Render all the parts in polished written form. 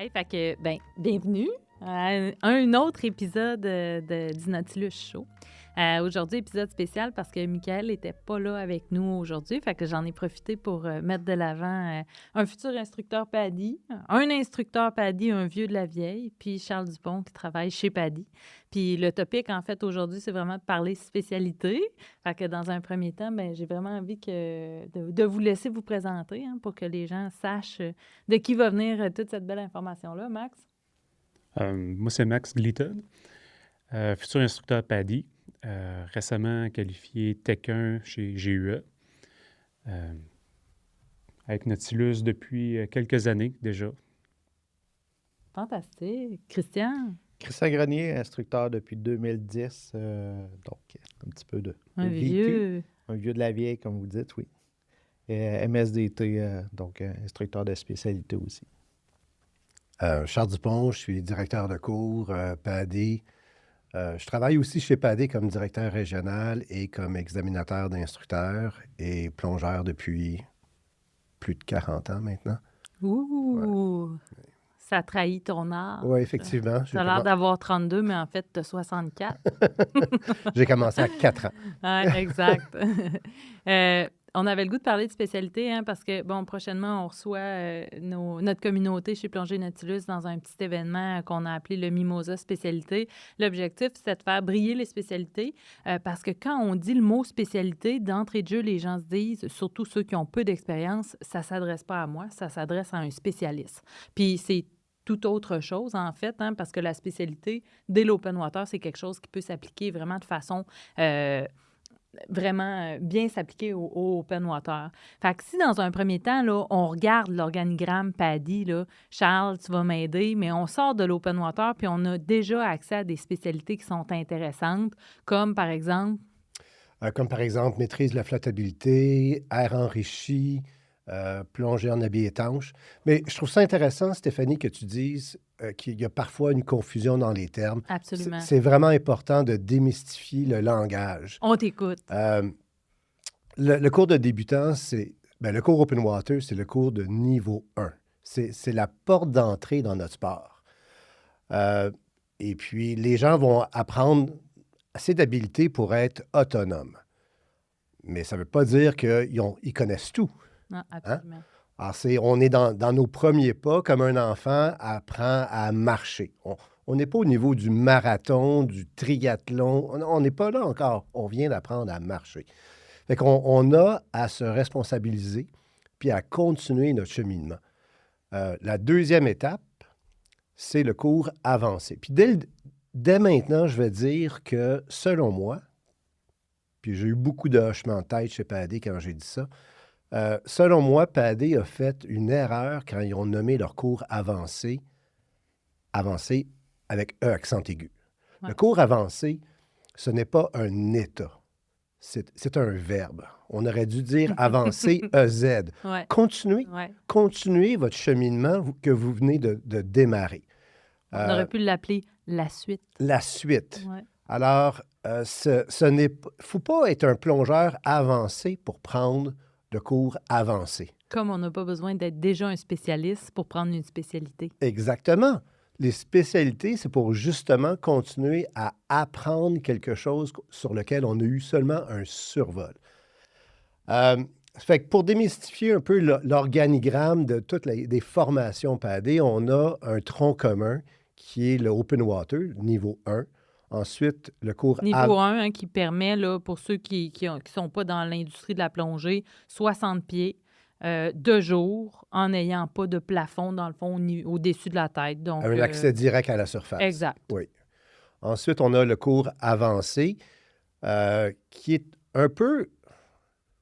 Hey, fait que, bienvenue à un autre épisode du Nautilus Show. Aujourd'hui, épisode spécial parce que Michael n'était pas là avec nous aujourd'hui. Fait que j'en ai profité pour mettre de l'avant un futur instructeur PADI, un instructeur PADI, un vieux de la vieille, puis Charles Dupont qui travaille chez PADI. Puis le topic, en fait, aujourd'hui, c'est vraiment de parler spécialité. Fait que dans un premier temps, j'ai vraiment envie de vous laisser vous présenter pour que les gens sachent de qui va venir toute cette belle information-là, Max. Moi, c'est Max Gleaton, futur instructeur PADI, récemment qualifié Tech 1 chez GUE, avec Nautilus depuis quelques années déjà. Fantastique. Christian? Christian Grenier, instructeur depuis 2010, donc un petit peu de Un vécu. vieux. Un vieux de la vieille, comme vous dites, oui. Et MSDT, donc instructeur de spécialité aussi. Charles Dupont, je suis directeur de cours, PADI. Je travaille aussi chez PADI comme directeur régional et comme examinateur d'instructeurs et plongeur depuis plus de 40 ans maintenant. Ouh! Ça trahit ton âge. Oui, effectivement. Tu as l'air d'avoir 32, mais en fait, tu as 64. J'ai commencé à 4 ans. Oui, exact. On avait le goût de parler de spécialité, parce que, prochainement, on reçoit notre communauté chez Plongée Nautilus dans un petit événement qu'on a appelé le Mimosa Spécialité. L'objectif, c'est de faire briller les spécialités, parce que quand on dit le mot spécialité, d'entrée de jeu, les gens se disent, surtout ceux qui ont peu d'expérience, ça ne s'adresse pas à moi, ça s'adresse à un spécialiste. Puis c'est tout autre chose, en fait, parce que la spécialité, dès l'open water, c'est quelque chose qui peut s'appliquer vraiment de façon vraiment bien s'appliquer au open water. Fait que si, dans un premier temps, là, on regarde l'organigramme PADI, là, Charles, tu vas m'aider, mais on sort de l'open water puis on a déjà accès à des spécialités qui sont intéressantes, comme, par exemple... Maîtrise de la flottabilité, air enrichi, plongée en habit étanche. Mais je trouve ça intéressant, Stéphanie, que tu dises qu'il y a parfois une confusion dans les termes. Absolument. C'est vraiment important de démystifier le langage. On t'écoute. Le cours de débutant, le cours Open Water, c'est le cours de niveau 1. C'est la porte d'entrée dans notre sport. Et puis, les gens vont apprendre assez d'habiletés pour être autonomes. Mais ça ne veut pas dire qu'ils connaissent tout. Non, absolument. Alors, on est dans nos premiers pas, comme un enfant apprend à marcher. On n'est pas au niveau du marathon, du triathlon. On n'est pas là encore. On vient d'apprendre à marcher. Fait qu'on a à se responsabiliser puis à continuer notre cheminement. La deuxième étape, c'est le cours avancé. Puis dès maintenant, je vais dire que, selon moi, puis j'ai eu beaucoup de hochements de tête chez PADI quand j'ai dit ça, selon moi, PADI a fait une erreur quand ils ont nommé leur cours avancé avec E accent aigu. Ouais. Le cours avancé, ce n'est pas un état, c'est un verbe. On aurait dû dire avancer EZ. Ouais. Continuez votre cheminement que vous venez de démarrer. On aurait pu l'appeler la suite. La suite. Ouais. Alors, faut pas être un plongeur avancé pour prendre le cours avancé. Comme on n'a pas besoin d'être déjà un spécialiste pour prendre une spécialité. Exactement. Les spécialités, c'est pour justement continuer à apprendre quelque chose sur lequel on a eu seulement un survol. Fait que pour démystifier un peu l'organigramme de toutes les formations PADI, on a un tronc commun qui est le Open Water, niveau 1. Ensuite, le cours... Niveau 1, qui permet, là, pour ceux qui sont pas dans l'industrie de la plongée, 60 pieds, 2 jours, en n'ayant pas de plafond, dans le fond, au-dessus de la tête. Donc, un accès direct à la surface. Exact. Oui. Ensuite, on a le cours avancé, qui est un peu... Le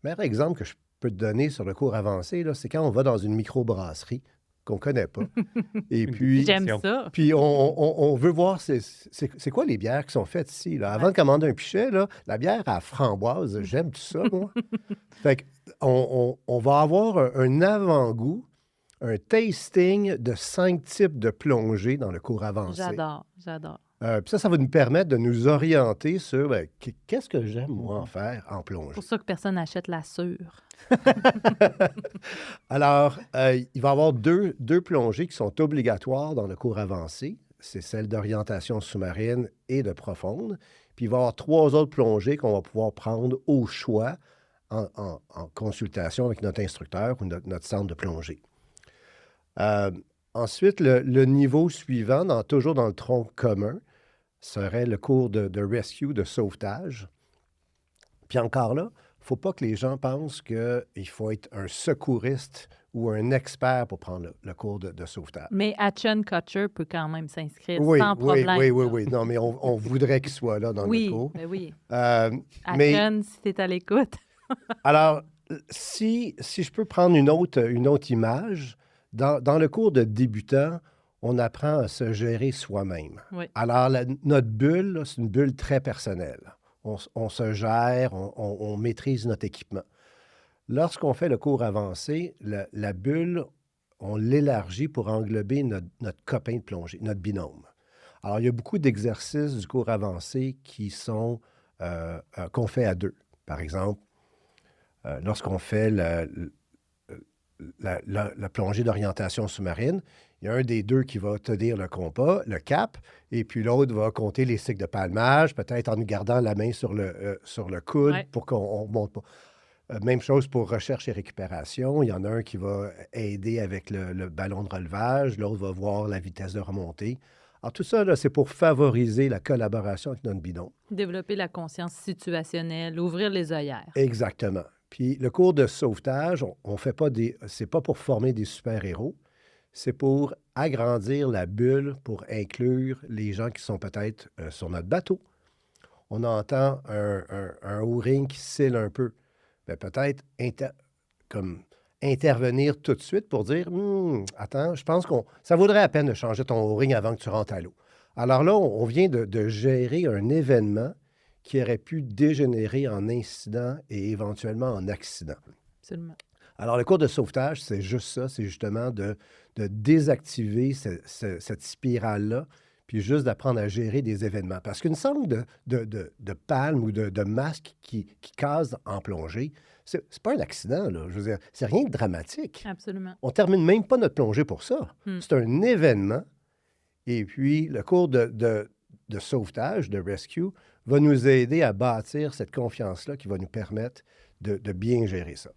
meilleur exemple que je peux te donner sur le cours avancé, là, c'est quand on va dans une microbrasserie qu'on ne connaît pas. Et puis, j'aime ça. Puis on veut voir c'est quoi les bières qui sont faites ici. Là. Avant de commander un pichet, là, la bière à framboise, j'aime tout ça, moi. Fait qu'on va avoir un avant-goût, un tasting de 5 types de plongées dans le cours avancé. J'adore. Puis ça va nous permettre de nous orienter sur qu'est-ce que j'aime, moi, en faire en C'est plongée. pour ça que personne n'achète la sûre. Alors, il va y avoir deux plongées qui sont obligatoires dans le cours avancé. C'est celle d'orientation sous-marine et de profonde. Puis il va y avoir 3 autres plongées qu'on va pouvoir prendre au choix en consultation avec notre instructeur ou notre centre de plongée. Ensuite, le niveau suivant, toujours dans le tronc commun, serait le cours de rescue, de sauvetage. Puis encore là, il ne faut pas que les gens pensent qu'il faut être un secouriste ou un expert pour prendre le cours de sauvetage. Mais Ashton Kutcher peut quand même s'inscrire Oui, sans problème. oui. Non, mais on voudrait qu'il soit là dans le cours. Oui. Mais Ashton, si tu es à l'écoute. alors, si je peux prendre une autre image, dans le cours de débutant, on apprend à se gérer soi-même. Oui. Alors, notre bulle, là, c'est une bulle très personnelle. On se gère, on maîtrise notre équipement. Lorsqu'on fait le cours avancé, la bulle, on l'élargit pour englober notre copain de plongée, notre binôme. Alors, il y a beaucoup d'exercices du cours avancé qui sont qu'on fait à 2. Par exemple, lorsqu'on fait la plongée d'orientation sous-marine, il y a un des 2 qui va tenir le compas, le cap, et puis l'autre va compter les cycles de palmage, peut-être en nous gardant la main sur le coude pour qu'on ne monte pas. Même chose pour recherche et récupération. Il y en a un qui va aider avec le ballon de relevage, l'autre va voir la vitesse de remontée. Alors, tout ça, là, c'est pour favoriser la collaboration avec notre binôme. Développer la conscience situationnelle, ouvrir les œillères. Exactement. Puis le cours de sauvetage, on fait pas c'est pas pour former des super-héros, c'est pour agrandir la bulle, pour inclure les gens qui sont peut-être sur notre bateau. On entend un O-ring qui scille un peu. Bien, peut-être comme intervenir tout de suite pour dire attends, je pense ça vaudrait la peine de changer ton O-ring avant que tu rentres à l'eau. Alors là, on vient de gérer un événement qui aurait pu dégénérer en incident et éventuellement en accident. Absolument. Alors, le cours de sauvetage, c'est juste ça, c'est justement de désactiver cette spirale-là, puis juste d'apprendre à gérer des événements. Parce qu'une sangle de palme ou de masque qui casse en plongée, c'est pas un accident, là. Je veux dire, c'est rien de dramatique. Absolument. On termine même pas notre plongée pour ça. C'est un événement. Et puis, le cours de sauvetage, de rescue, va nous aider à bâtir cette confiance-là qui va nous permettre de bien gérer ça.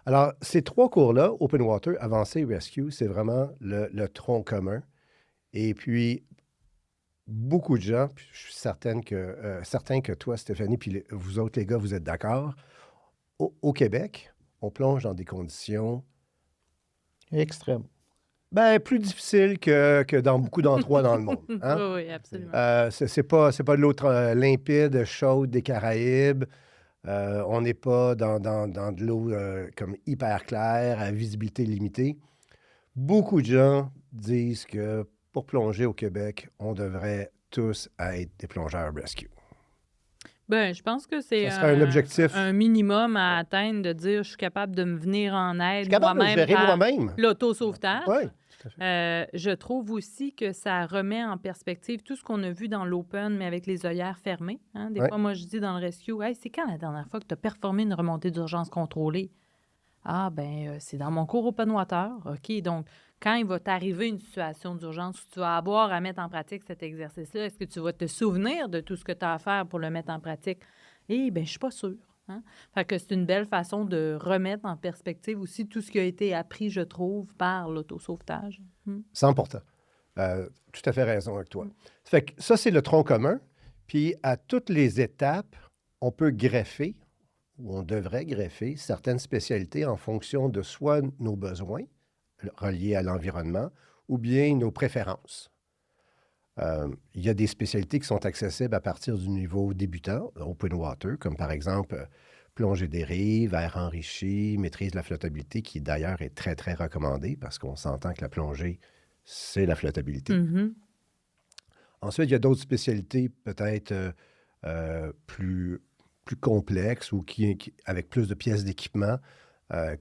Alors, ces 3 cours-là, Open Water, Avancé, Rescue, c'est vraiment le tronc commun. Et puis, beaucoup de gens, puis je suis certain que toi, Stéphanie, puis vous autres, les gars, vous êtes d'accord, au Québec, on plonge dans des conditions Extrême. plus difficiles que dans beaucoup d'endroits dans le monde. Hein? Oui, absolument. C'est pas de l'eau limpide, chaude des Caraïbes. On n'est pas dans de l'eau comme hyper claire, à visibilité limitée. Beaucoup de gens disent que pour plonger au Québec, on devrait tous être des plongeurs rescue. Ben, je pense que c'est Ça serait un objectif. un minimum à atteindre de dire je suis capable de me venir en aide Je suis capable de moi-même gérer par moi-même. l'autosauvetage. Oui, tout à fait. Je trouve aussi que ça remet en perspective tout ce qu'on a vu dans l'open, mais avec les œillères fermées. Hein. Des Ouais. fois, moi, je dis dans le rescue, hey, c'est quand la dernière fois que tu as performé une remontée d'urgence contrôlée? Ah, ben, c'est dans mon cours Open Water. OK, donc, quand il va t'arriver une situation d'urgence où tu vas avoir à mettre en pratique cet exercice-là, est-ce que tu vas te souvenir de tout ce que tu as à faire pour le mettre en pratique? Eh bien, je suis pas sûre. Hein? Fait que c'est une belle façon de remettre en perspective aussi tout ce qui a été appris, je trouve, par l'autosauvetage. 100%. Tout à fait raison avec toi. Fait que ça, c'est le tronc commun. Puis, à toutes les étapes, on peut greffer, ou on devrait greffer, certaines spécialités en fonction de soit nos besoins reliés à l'environnement ou bien nos préférences. Il y a des spécialités qui sont accessibles à partir du niveau débutant, Open Water, comme par exemple plongée des rives, air enrichi, maîtrise de la flottabilité, qui d'ailleurs est très, très recommandée parce qu'on s'entend que la plongée, c'est la flottabilité. Mhm. Ensuite, il y a d'autres spécialités peut-être plus complexes ou avec plus de pièces d'équipement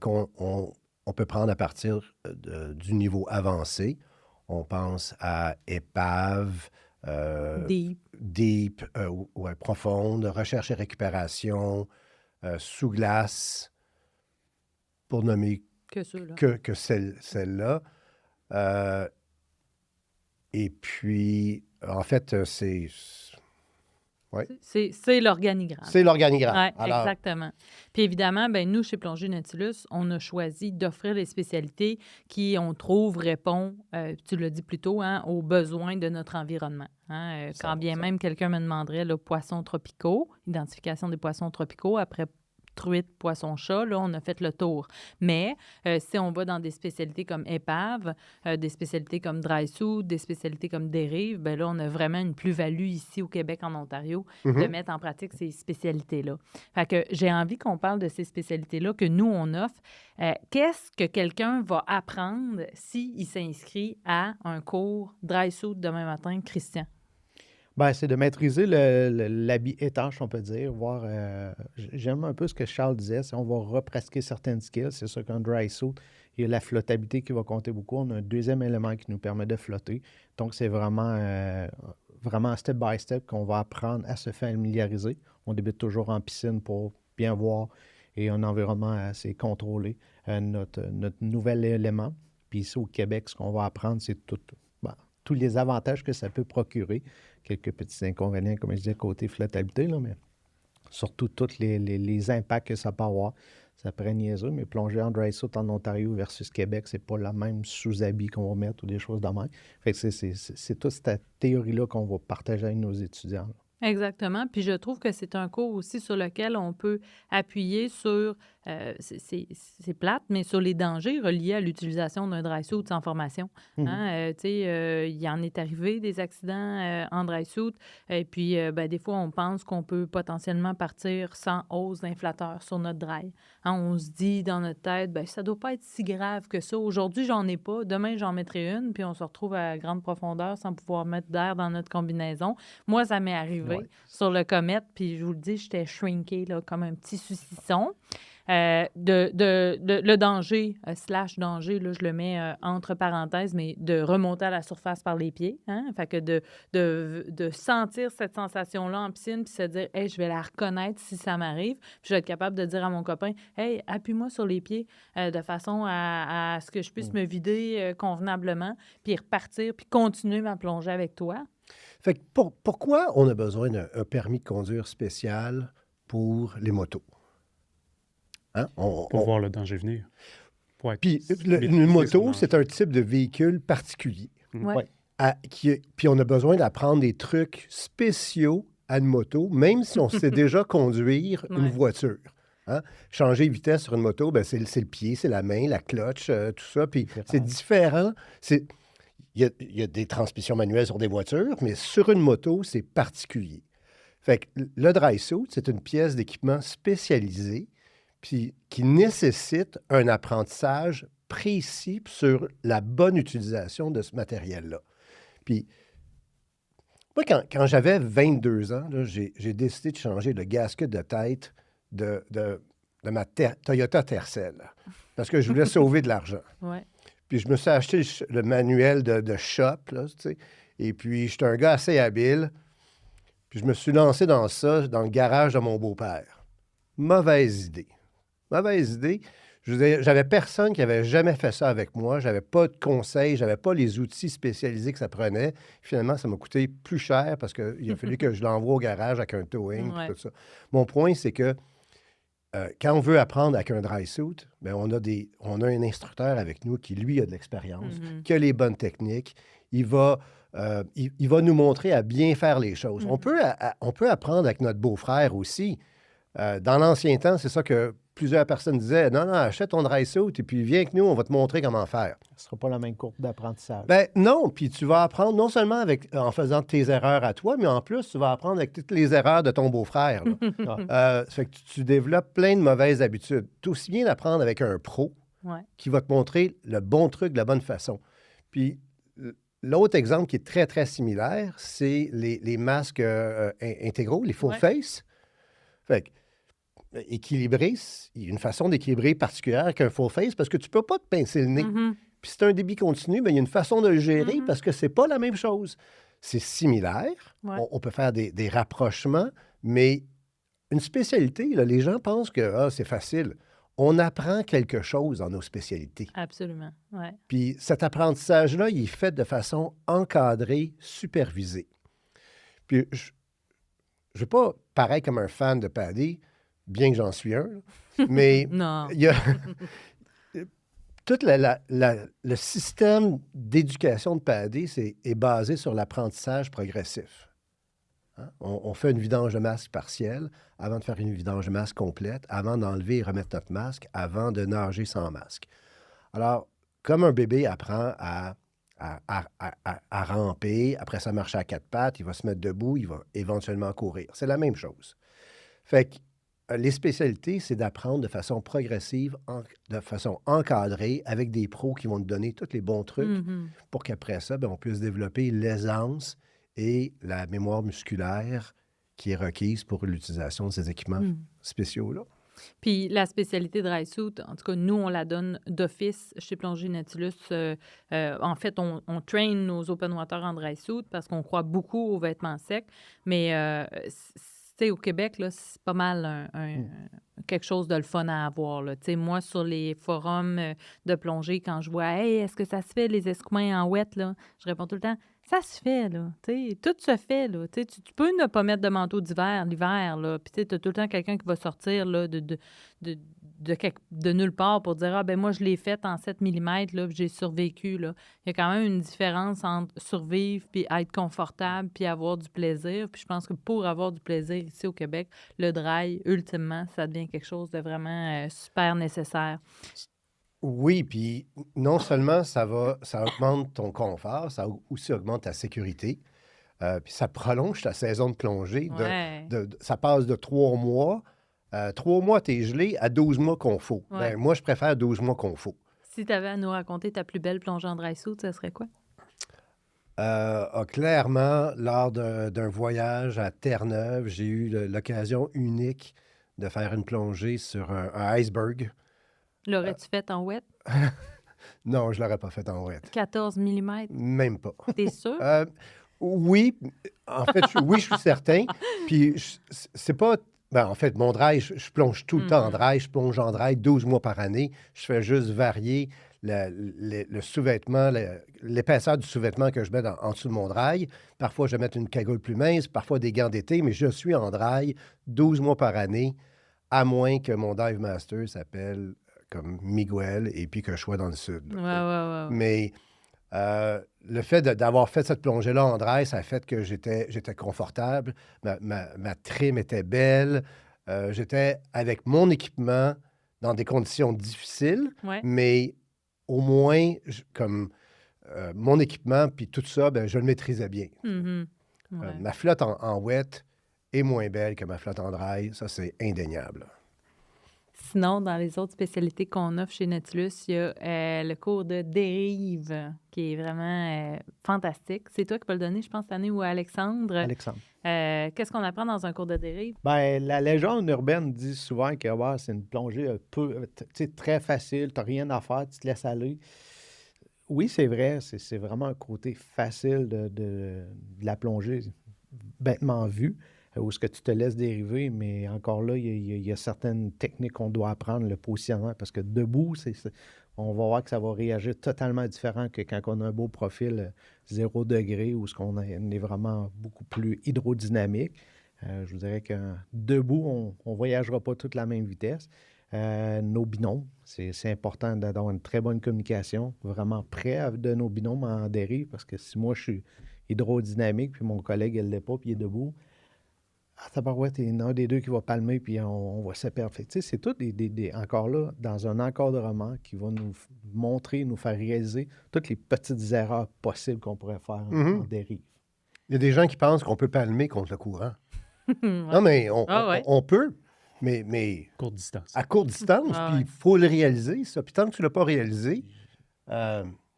qu'on peut prendre à partir du niveau avancé. On pense à épave, Deep. deep, ouais, profonde, recherche et récupération, sous glace, pour nommer Que ça, là. que celle-là. Euh, et puis, en fait, C'est l'organigramme. c'est l'organigramme. Oui, Alors, exactement. Puis évidemment, ben nous, chez Plongée Nautilus, on a choisi d'offrir les spécialités qui, on trouve, répondent, tu l'as dit plus tôt, hein, aux besoins de notre environnement. Hein. Quand bien 100%. même quelqu'un me demanderait là, poissons tropicaux, identification des poissons tropicaux, après truite, poisson-chat, là, on a fait le tour. Mais si on va dans des spécialités comme épave, des spécialités comme dry suit, des spécialités comme dérive, ben là, on a vraiment une plus-value ici au Québec, en Ontario, de mhm. mettre en pratique ces spécialités-là. Fait que j'ai envie qu'on parle de ces spécialités-là que nous, on offre. Qu'est-ce que quelqu'un va apprendre s'il s'inscrit à un cours dry suit demain matin, Christian? Ben, c'est de maîtriser l'habit étanche, on peut dire. Voir, j'aime un peu ce que Charles disait, c'est on va repratiquer certaines skills. C'est sûr qu'un dry suit, il y a la flottabilité qui va compter beaucoup. On a un deuxième élément qui nous permet de flotter. Donc, c'est vraiment step by step qu'on va apprendre à se familiariser. On débute toujours en piscine pour bien voir et un environnement assez contrôlé. Notre nouvel élément. Puis ici, au Québec, ce qu'on va apprendre, c'est tous les avantages que ça peut procurer. Quelques petits inconvénients, comme je disais, côté flottabilité, là, mais surtout tous les impacts que ça peut avoir. Ça paraît niaiseux, mais plonger en dry suit en Ontario versus Québec, c'est pas la même sous-habit qu'on va mettre ou des choses de même. Fait que c'est toute cette théorie-là qu'on va partager avec nos étudiants, là. Exactement. Puis je trouve que c'est un cours aussi sur lequel on peut appuyer sur, c'est plate, mais sur les dangers reliés à l'utilisation d'un dry suit sans formation. Hein? Tu sais, il y en est arrivé des accidents en dry suit. Et puis, ben, des fois, on pense qu'on peut potentiellement partir sans hausse d'inflateur sur notre dry. Hein, on se dit dans notre tête, ben, ça doit pas être si grave que ça. Aujourd'hui, j'en ai pas. Demain, j'en mettrai une. Puis on se retrouve à grande profondeur sans pouvoir mettre d'air dans notre combinaison. Moi, ça m'est arrivé sur le Comet, puis je vous le dis, j'étais shrinké là, comme un petit saucisson. Le danger, slash danger, là, je le mets entre parenthèses, mais de remonter à la surface par les pieds. Hein? Fait que de sentir cette sensation-là en piscine, puis se dire, hey, je vais la reconnaître si ça m'arrive. Puis je vais être capable de dire à mon copain, hey, appuie-moi sur les pieds de façon à ce que je puisse me vider convenablement, puis repartir, puis continuer ma plongée avec toi. Fait que pourquoi on a besoin d'un permis de conduire spécial pour les motos? Hein? Pour voir le danger venir. Puis une moto, c'est un type de véhicule particulier. Ouais. Puis on a besoin d'apprendre des trucs spéciaux à une moto, même si on sait déjà conduire une voiture. Hein? Changer de vitesse sur une moto, ben c'est le pied, c'est la main, la clutch, tout ça. Puis c'est différent. Il y a des transmissions manuelles sur des voitures, mais sur une moto, c'est particulier. Fait que le dry suit, c'est une pièce d'équipement spécialisée puis qui nécessite un apprentissage précis sur la bonne utilisation de ce matériel-là. Puis, moi, quand j'avais 22 ans, là, j'ai décidé de changer le gasket de tête de ma Toyota Tercel parce que je voulais sauver de l'argent. Ouais. Puis je me suis acheté le manuel de shop, là, tu sais, et puis j'étais un gars assez habile, puis je me suis lancé dans ça, dans le garage de mon beau-père. Mauvaise idée. Mauvaise idée. Je veux dire, j'avais personne qui avait jamais fait ça avec moi. J'avais pas de conseils, j'avais pas les outils spécialisés que ça prenait. Finalement, ça m'a coûté plus cher parce qu'il a fallu que je l'envoie au garage avec un towing et tout ça. Mon point, c'est que quand on veut apprendre avec un dry suit, bien, on a un instructeur avec nous qui, lui, a de l'expérience, qui a les bonnes techniques. Il va nous montrer à bien faire les choses. On peut apprendre avec notre beau-frère aussi. Dans l'ancien temps, c'est ça que plusieurs personnes disaient. Non, achète ton dry suit et puis viens avec nous, on va te montrer comment faire. Ce ne sera pas la même courbe d'apprentissage. Ben non, puis tu vas apprendre non seulement en faisant tes erreurs à toi, mais en plus, tu vas apprendre avec toutes les erreurs de ton beau-frère. Ça fait que tu développes plein de mauvaises habitudes. C'est aussi bien d'apprendre avec un pro qui va te montrer le bon truc de la bonne façon. Puis l'autre exemple qui est très, très similaire, c'est les masques intégraux, les full face. Fait que équilibrer, il y a une façon d'équilibrer particulière qu'un full face parce que tu ne peux pas te pincer le nez. Puis si tu as un débit continu, bien, il y a une façon de le gérer parce que c'est pas la même chose. c'est similaire. Ouais. On peut faire des rapprochements, mais une spécialité, là, les gens pensent que c'est facile. On apprend quelque chose dans nos spécialités. Absolument. Ouais. Puis cet apprentissage-là, il est fait de façon encadrée, supervisée. Puis je ne veux pas paraître comme un fan de PADI, bien que j'en suis un, là, mais Non. il y a tout le système d'éducation de PADI est basé sur l'apprentissage progressif. Hein? On fait une vidange de masque partielle avant de faire une vidange de masque complète, avant d'enlever et remettre notre masque, avant de nager sans masque. Alors, comme un bébé apprend à ramper, après ça marcher à quatre pattes, il va se mettre debout, il va éventuellement courir. C'est la même chose. Fait que les spécialités, c'est d'apprendre de façon progressive, de façon encadrée, avec des pros qui vont nous donner tous les bons trucs Mhm. pour qu'après ça, on puisse développer l'aisance et la mémoire musculaire qui est requise pour l'utilisation de ces équipements Mhm. spéciaux-là. Puis la spécialité dry suit, en tout cas, nous, on la donne d'office chez Plongée Nautilus. En fait, on train nos open water en dry suit parce qu'on croit beaucoup aux vêtements secs. Mais, tu sais, au Québec, là, c'est pas mal quelque chose de le fun à avoir. Là. Tu sais, moi, sur les forums de plongée, quand je vois « Hey, est-ce que ça se fait, les escoumins en wet? » là, je réponds tout le temps « Ça se fait, là. Tu sais, tout se fait, là. Tu sais, tu peux ne pas mettre de manteau d'hiver, l'hiver, là. Puis, tu sais, t'as tout le temps quelqu'un qui va sortir, là, de nulle part pour dire « Ah, ben moi, je l'ai fait en 7 mm, là, puis j'ai survécu, là. » Il y a quand même une différence entre survivre puis être confortable puis avoir du plaisir. Puis je pense que pour avoir du plaisir ici au Québec, le dry, ultimement, ça devient quelque chose de vraiment super nécessaire. Oui, puis non seulement ça augmente ton confort, ça aussi augmente ta sécurité. Puis ça prolonge ta saison de plongée. Ouais. Ça passe de 3 mois. 3 mois, t'es gelé, à 12 mois qu'on faut. Ouais. Ben, moi, je préfère 12 mois qu'on faut. Si tu avais à nous raconter ta plus belle plongée en dry suit, ça serait quoi? Clairement, lors d'un voyage à Terre-Neuve, j'ai eu l'occasion unique de faire une plongée sur un iceberg. L'aurais-tu fait en wet? Non, je ne l'aurais pas fait en wet. 14 mm? Même pas. T'es sûr? Oui, en fait, oui, je suis certain. Puis, c'est pas. Ben, en fait, mon dry, je plonge tout le temps en dry. Je plonge en dry 12 mois par année. Je fais juste varier le sous-vêtement, l'épaisseur du sous-vêtement que je mets en dessous de mon dry. Parfois, je vais mettre une cagoule plus mince, parfois des gants d'été, mais je suis en dry 12 mois par année, à moins que mon dive master s'appelle comme Miguel et puis que je sois dans le sud. Ouais. Mais le fait d'avoir fait cette plongée-là en dry, ça a fait que j'étais confortable, ma trim était belle, j'étais avec mon équipement dans des conditions difficiles, Ouais. mais au moins, mon équipement puis tout ça, ben, je le maîtrisais bien. Mhm. Ouais. Ma flotte en wet est moins belle que ma flotte en dry, ça c'est indéniable. Sinon, dans les autres spécialités qu'on offre chez Nautilus, il y a le cours de dérive qui est vraiment fantastique. C'est toi qui vas le donner, je pense, cette année, ou Alexandre. Alexandre. Qu'est-ce qu'on apprend dans un cours de dérive? Ben, la légende urbaine dit souvent que c'est une plongée un peu, tu sais, très facile, tu n'as rien à faire, tu te laisses aller. Oui, c'est vrai, c'est vraiment un côté facile de la plongée, bêtement vu, où est-ce que tu te laisses dériver, mais encore là, il y a certaines techniques qu'on doit apprendre, le positionnement, parce que debout, on va voir que ça va réagir totalement différent que quand on a un beau profil 0 degré, où on est vraiment beaucoup plus hydrodynamique. Je vous dirais que debout, on ne voyagera pas toute la même vitesse. Nos binômes, c'est important d'avoir une très bonne communication, vraiment près de nos binômes en dérive, parce que si moi, je suis hydrodynamique, puis mon collègue, elle ne l'est pas, puis il est debout, tabarouette, il y en a un des deux qui va palmer, puis on va se perdre. Fait que, tu sais, c'est tout encore là, dans un encadrement qui va nous montrer, nous faire réaliser toutes les petites erreurs possibles qu'on pourrait faire en dérive. Il y a des gens qui pensent qu'on peut palmer contre le courant. Ouais. Non, mais ouais. on peut, mais Courte distance. à courte distance, Ah puis ouais. il faut le réaliser, ça. Puis tant que tu ne l'as pas réalisé,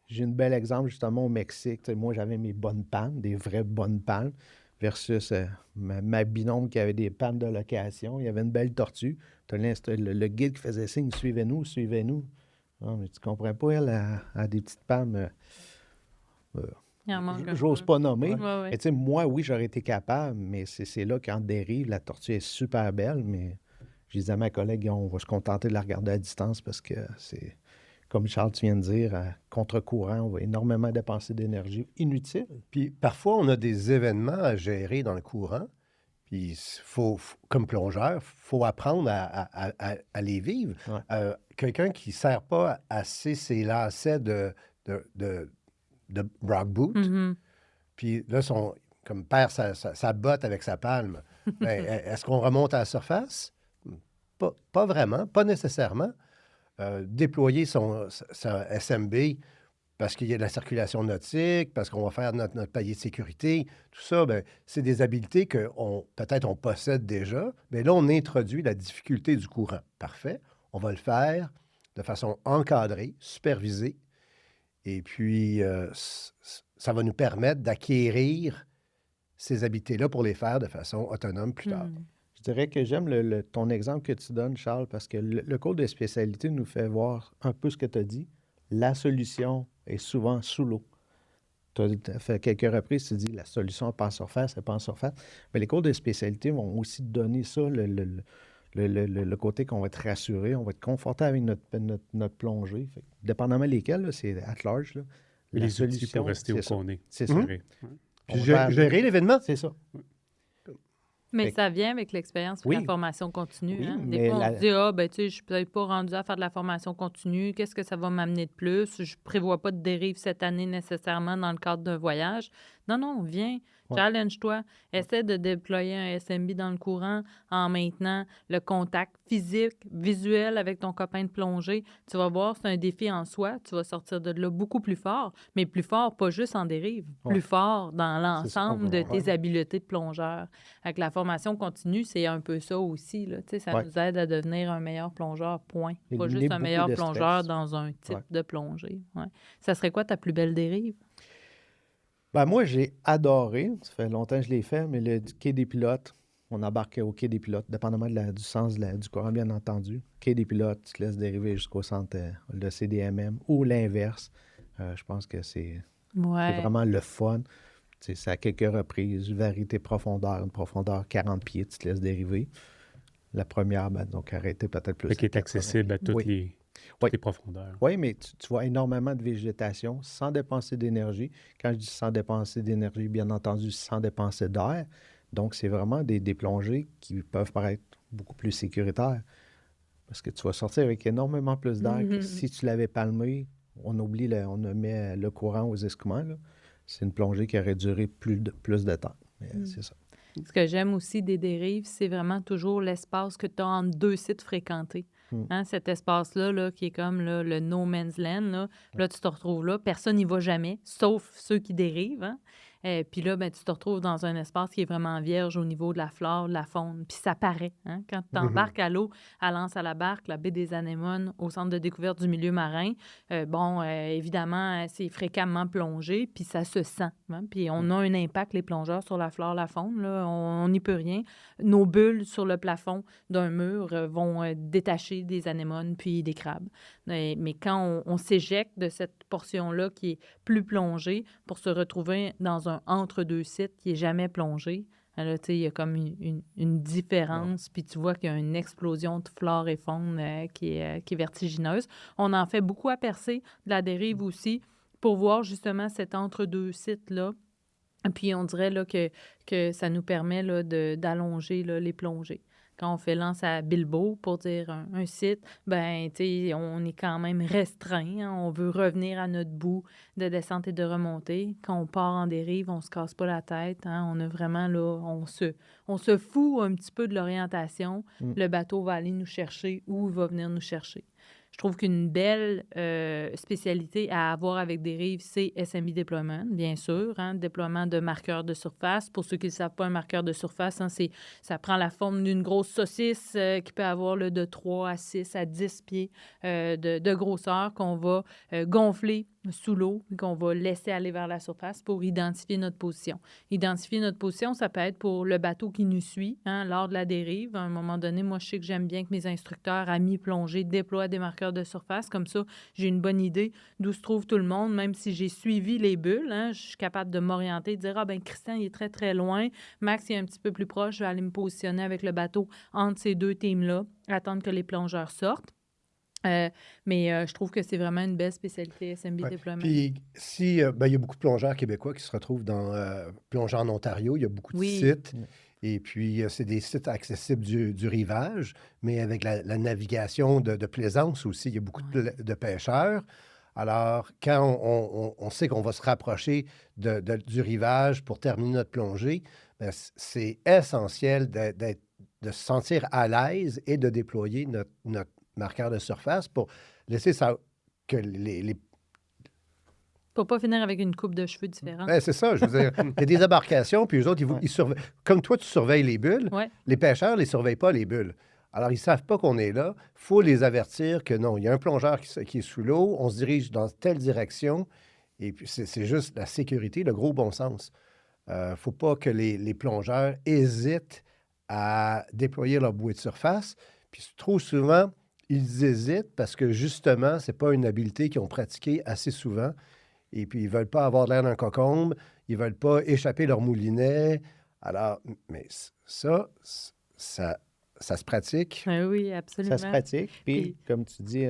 J'ai un bel exemple, justement, au Mexique. Tu sais, moi, j'avais mes bonnes pannes, des vraies bonnes pannes, versus ma binôme qui avait des pannes de location. Il y avait une belle tortue. Tu as le guide qui faisait signe, suivez-nous, suivez-nous. Non, mais tu comprends pas, elle a des petites pannes. Il en manque un j'ose peu. pas nommer. Ouais, ouais. Mais tu sais, moi, oui, j'aurais été capable, mais c'est là qu'en dérive, la tortue est super belle, mais je disais à ma collègue, on va se contenter de la regarder à distance parce que c'est, comme Charles, tu viens de dire, à contre-courant, on va énormément dépenser d'énergie inutile. Puis parfois, on a des événements à gérer dans le courant. Puis, comme plongeur, il faut apprendre à les vivre. Ouais. Quelqu'un qui ne serre pas assez ses lacets de rock boot, Mhm. puis là, comme perd sa botte avec sa palme, ben, est-ce qu'on remonte à la surface? Pas vraiment, pas nécessairement. Déployer sa SMB parce qu'il y a de la circulation nautique, parce qu'on va faire notre palier de sécurité, tout ça, ben, c'est des habiletés que peut-être on possède déjà, mais là, on introduit la difficulté du courant. Parfait. On va le faire de façon encadrée, supervisée, et puis ça va nous permettre d'acquérir ces habiletés-là pour les faire de façon autonome plus tard. Mhm. Je dirais que j'aime ton exemple que tu donnes, Charles, parce que le cours de spécialité nous fait voir un peu ce que tu as dit. La solution est souvent sous l'eau. Tu as fait quelques reprises, tu dis la solution n'est pas en surface, elle n'est pas en surface. Mais les cours de spécialité vont aussi te donner ça, le côté qu'on va être rassuré, on va être confortable avec notre plongée. Fait que, dépendamment lesquels, là, c'est at large. Là, Mais la les outils solution, pour rester c'est où ça. qu'on est. C'est ça. Mhm. Ouais. Puis On va gérer l'événement. C'est ça. Mais Fait que- ça vient avec l'expérience et Oui. la formation continue. Oui, Hein? mais Des fois, on la- se dit, ah, ben, tu sais, je suis peut-être pas rendu à faire de la formation continue. Qu'est-ce que ça va m'amener de plus? Je prévois pas de dérive cette année nécessairement dans le cadre d'un voyage. Non, non, viens, Ouais. challenge-toi. Essaie de déployer un SMB dans le courant en maintenant le contact physique, visuel avec ton copain de plongée. Tu vas voir, c'est un défi en soi. Tu vas sortir de là beaucoup plus fort, mais plus fort, pas juste en dérive, Ouais. plus fort dans C'est ça, l'ensemble de tes ouais. habiletés de plongeur. Avec la formation continue, c'est un peu ça aussi. Là. Tu sais, ça Ouais. nous aide à devenir un meilleur plongeur, point. Pas Éliminer juste un beaucoup meilleur de plongeur stress. dans un type Ouais. de plongée. Ouais. Ça serait quoi ta plus belle dérive? Ben, moi, j'ai adoré. Ça fait longtemps que je l'ai fait, mais le quai des pilotes, on embarque au quai des pilotes, dépendamment du sens du courant, bien entendu. Quai des pilotes, tu te laisses dériver jusqu'au centre, le CDMM, ou l'inverse. Je pense que c'est Ouais. vraiment le fun. Tu sais, c'est à quelques reprises, variété profondeur, une profondeur 40 pieds, tu te laisses dériver. La première, ben, donc arrêter peut-être plus. Fait qu'il est 80. accessible à toutes Oui. les profondeurs. Oui, mais tu vois énormément de végétation sans dépenser d'énergie. Quand je dis sans dépenser d'énergie, bien entendu, sans dépenser d'air. Donc, c'est vraiment des plongées qui peuvent paraître beaucoup plus sécuritaires. Parce que tu vas sortir avec énormément plus d'air que Mhm. si tu l'avais palmé. On met le courant aux escouements. Là. C'est une plongée qui aurait duré plus de temps. Mais c'est ça. Ce que j'aime aussi des dérives, c'est vraiment toujours l'espace que tu as entre deux sites fréquentés. Hein, cet espace-là, là, qui est comme là, le no man's land, là, tu te retrouves là, personne n'y va jamais, sauf ceux qui dérivent. Hein? Puis là, ben, tu te retrouves dans un espace qui est vraiment vierge au niveau de la flore, de la faune. Puis ça paraît. Hein? Quand tu embarques à l'eau, à Lance à la barque, la baie des Anémones, au centre de découverte du milieu marin, évidemment, c'est fréquemment plongé, puis ça se sent. Hein? Puis on a un impact, les plongeurs, sur la flore, la faune. Là. On n'y peut rien. Nos bulles sur le plafond d'un mur vont détacher des anémones puis des crabes. Mais quand on s'éjecte de cette portion-là qui est plus plongée pour se retrouver dans un entre-deux sites qui n'est jamais plongé, là, il y a comme une différence, puis tu vois qu'il y a une explosion de flore et faune qui est vertigineuse. On en fait beaucoup à Percé, de la dérive aussi, pour voir justement cet entre-deux sites-là. Puis on dirait là, que ça nous permet là, d'allonger là, les plongées. Quand on fait lance à Bilbo, pour dire un site, ben, tu sais, on est quand même restreint. Hein? On veut revenir à notre bout de descente et de remontée. Quand on part en dérive, on se casse pas la tête. Hein? On a vraiment, là, on se fout un petit peu de l'orientation. Le bateau va aller nous chercher ou il va venir nous chercher. Je trouve qu'une belle spécialité à avoir avec Dérive, c'est SMB Deployment, bien sûr. Hein, déploiement de marqueurs de surface. Pour ceux qui ne savent pas, un marqueur de surface, hein, ça prend la forme d'une grosse saucisse qui peut avoir là, de 3 à 6 à 10 pieds de grosseur qu'on va gonfler sous l'eau et qu'on va laisser aller vers la surface pour identifier notre position. Identifier notre position, ça peut être pour le bateau qui nous suit lors de la dérive. À un moment donné, moi, je sais que j'aime bien que mes instructeurs, amis plongés, déploient des marqueurs de surface. Comme ça, j'ai une bonne idée d'où se trouve tout le monde, même si j'ai suivi les bulles. Je suis capable de m'orienter, de dire « Ah, ben Christian, il est très, très loin. Max, il est un petit peu plus proche. Je vais aller me positionner avec le bateau entre ces deux teams-là, attendre que les plongeurs sortent. » Mais je trouve que c'est vraiment une belle spécialité SMB Ouais. Deployment. Puis, si, il y a beaucoup de plongeurs québécois qui se retrouvent dans plonger en Ontario, il y a beaucoup de Oui. sites. Et puis, c'est des sites accessibles du rivage, mais avec la navigation de plaisance aussi. Il y a beaucoup de pêcheurs. Alors, quand on sait qu'on va se rapprocher du rivage pour terminer notre plongée, ben, c'est essentiel de se sentir à l'aise et de déployer notre marqueur de surface pour laisser ça que les Pour pas finir avec une coupe de cheveux différente. Ben, c'est ça, je veux dire. Il y a des embarcations, puis eux autres, ils surveillent. Comme toi, tu surveilles les bulles, Ouais. les pêcheurs ne les surveillent pas, les bulles. Alors, ils ne savent pas qu'on est là. Il faut les avertir que non, il y a un plongeur qui est sous l'eau, on se dirige dans telle direction, et puis c'est juste la sécurité, le gros bon sens. Il ne faut pas que les plongeurs hésitent à déployer leur bouée de surface. Puis trop souvent, ils hésitent parce que justement, ce n'est pas une habileté qu'ils ont pratiquée assez souvent. Et puis, ils ne veulent pas avoir l'air d'un cocombe, ils ne veulent pas échapper leur moulinet. Alors, mais ça se pratique. Oui, absolument. Ça se pratique. Puis, comme tu dis,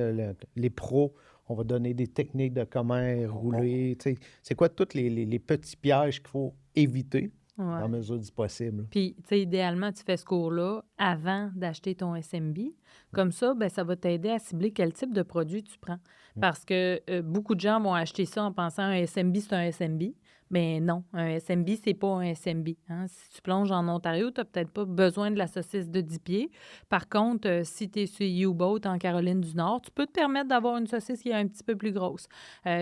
les pros, on va donner des techniques de comment rouler. Tu sais, c'est quoi tous les petits pièges qu'il faut éviter Ouais. en mesure du possible. Puis, tu sais, idéalement, tu fais ce cours-là avant d'acheter ton SMB. Comme ça, ben, ça va t'aider à cibler quel type de produit tu prends. Parce que beaucoup de gens vont acheter ça en pensant un SMB, c'est un SMB. Mais non, un SMB, c'est pas un SMB. Si tu plonges en Ontario, tu n'as peut-être pas besoin de la saucisse de 10 pieds. Par contre, si tu es sur U-Boat en Caroline du Nord, tu peux te permettre d'avoir une saucisse qui est un petit peu plus grosse.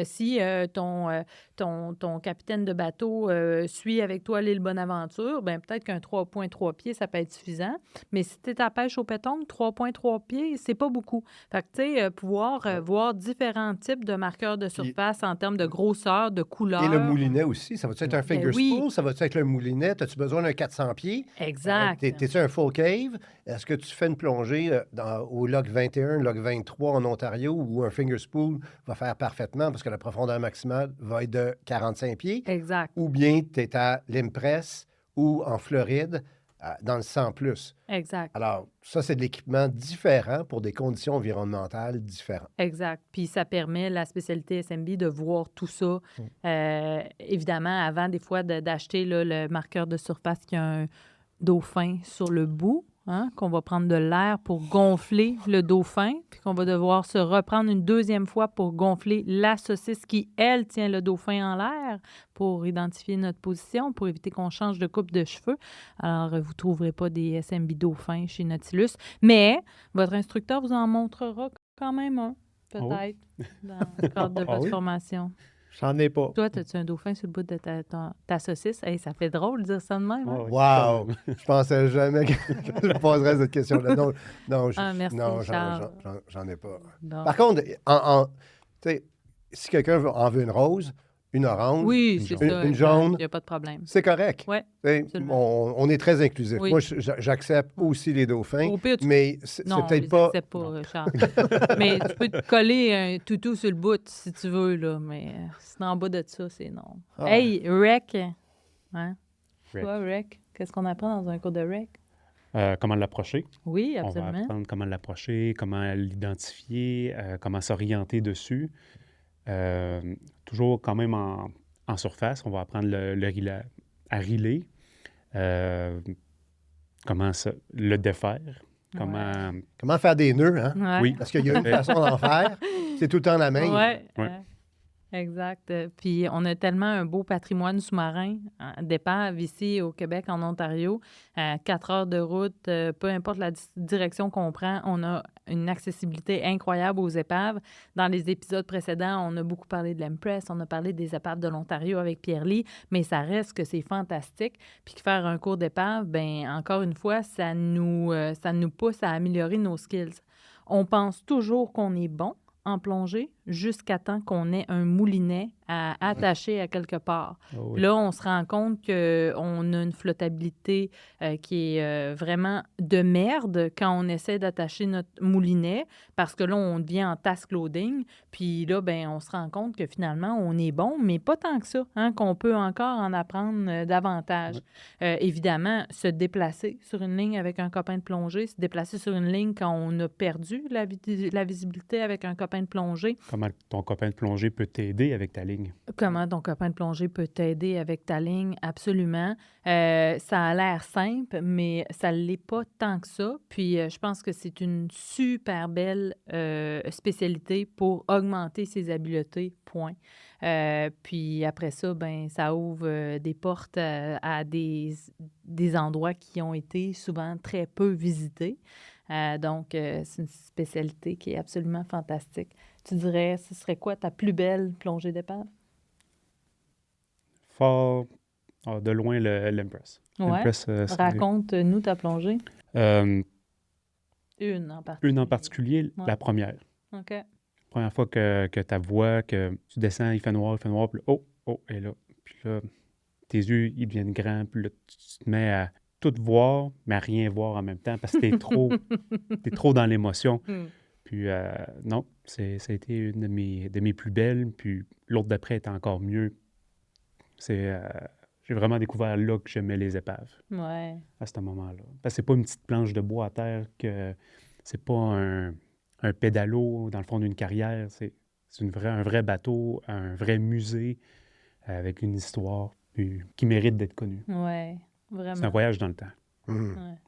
Si ton capitaine de bateau suit avec toi l'île Bonaventure, ben peut-être qu'un 3,3 pieds, ça peut être suffisant. Mais si tu es à pêche au pétanque, 3,3 pieds, c'est pas beaucoup. Fait que, tu sais, pouvoir voir différents types de marqueurs de surface en termes de grosseur, de couleur. Et le moulinet aussi. Ça va-tu être un finger spool? Ça va-tu être le moulinet? As-tu besoin d'un 400 pieds? Exact. T'es-tu un full cave? Est-ce que tu fais une plongée au log 21, log 23 en Ontario où un finger spool va faire parfaitement parce que la profondeur maximale va être de 45 pieds? Exact. Ou bien tu es à l'Impress ou en Floride dans le 100+. Exact. Alors, ça, c'est de l'équipement différent pour des conditions environnementales différentes. Exact. Puis ça permet, la spécialité SMB, de voir tout ça. Évidemment, avant, des fois, d'acheter le marqueur de surface qui a un dauphin sur le bout, qu'on va prendre de l'air pour gonfler le dauphin, puis qu'on va devoir se reprendre une deuxième fois pour gonfler la saucisse qui, elle, tient le dauphin en l'air pour identifier notre position, pour éviter qu'on change de coupe de cheveux. Alors, vous ne trouverez pas des SMB dauphins chez Nautilus, mais votre instructeur vous en montrera quand même un, peut-être, dans le cadre de votre formation. J'en ai pas. Toi, as-tu un dauphin sur le bout de ta saucisse? Hey, ça fait drôle de dire ça de même. Hein? Wow! Je pensais jamais que je poserais cette question-là. Non, merci, j'en ai pas. Bon. Par contre, si quelqu'un en veut une rose, une orange, une jaune, il n'y a pas de problème. c'est correct. Oui, on est très inclusif. Oui. Moi, j'accepte aussi les dauphins, Au pire, mais c'est peut-être pas... Non, Charles. Mais tu peux te coller un toutou sur le bout si tu veux, là, mais sinon, en bas de ça, c'est non. Hey, rec! Hein? Toi, rec, qu'est-ce qu'on apprend dans un cours de rec? Comment l'approcher. Oui, On va absolument. apprendre comment l'approcher, comment l'identifier, comment s'orienter dessus. Toujours quand même en surface, on va apprendre à riler, comment le défaire, Comment faire des nœuds, hein? Ouais. Oui. Parce qu'il y a une façon d'en faire, c'est tout le temps la même. Oui, exact. Puis on a tellement un beau patrimoine sous-marin d'épave ici au Québec, en Ontario. 4 heures de route, peu importe la direction qu'on prend, on a une accessibilité incroyable aux épaves. Dans les épisodes précédents, on a beaucoup parlé de l'Empress, on a parlé des épaves de l'Ontario avec Pierre-Ly, mais ça reste que c'est fantastique. Puis faire un cours d'épave, bien, encore une fois, ça nous pousse à améliorer nos skills. On pense toujours qu'on est bon en plongée jusqu'à temps qu'on ait un moulinet à attacher à quelque part. Oh oui. Là, on se rend compte qu'on a une flottabilité qui est vraiment de merde quand on essaie d'attacher notre moulinet parce que là, on devient en task loading. Puis là, ben, on se rend compte que finalement, on est bon, mais pas tant que ça, hein, qu'on peut encore en apprendre davantage. Évidemment, se déplacer sur une ligne avec un copain de plongée, se déplacer sur une ligne quand on a perdu la visibilité avec un copain de plongée. Comment ton copain de plongée peut t'aider avec ta ligne? Comment ton copain de plongée peut t'aider avec ta ligne? Absolument. Ça a l'air simple, mais ça ne l'est pas tant que ça. Puis, je pense que c'est une super belle spécialité pour augmenter ses habiletés, point. Puis après ça, ben, ça ouvre des portes à des endroits qui ont été souvent très peu visités. Donc, c'est une spécialité qui est absolument fantastique. Tu dirais, ce serait quoi ta plus belle plongée d'épave? Fort de loin l'Empress. Ouais. L'Empress, c'est Raconte-nous ta plongée. une Une en particulier. en particulier, Ouais. la première. OK. Première fois que tu vois que tu descends, il fait noir, puis là, oh, et là. Puis là, tes yeux, ils deviennent grands, puis là, tu te mets à tout voir, mais à rien voir en même temps, parce que t'es trop dans l'émotion. Hmm. Puis non, ça a été une de mes plus belles, puis l'autre d'après est encore mieux. J'ai vraiment découvert là que j'aimais les épaves, Ouais. à ce moment-là. Parce que c'est pas une petite planche de bois à terre, que c'est pas un pédalo dans le fond d'une carrière, c'est un vrai bateau, un vrai musée avec une histoire puis, qui mérite d'être connue. Ouais. C'est un Vraiment. voyage dans le temps. Mhm. Ouais.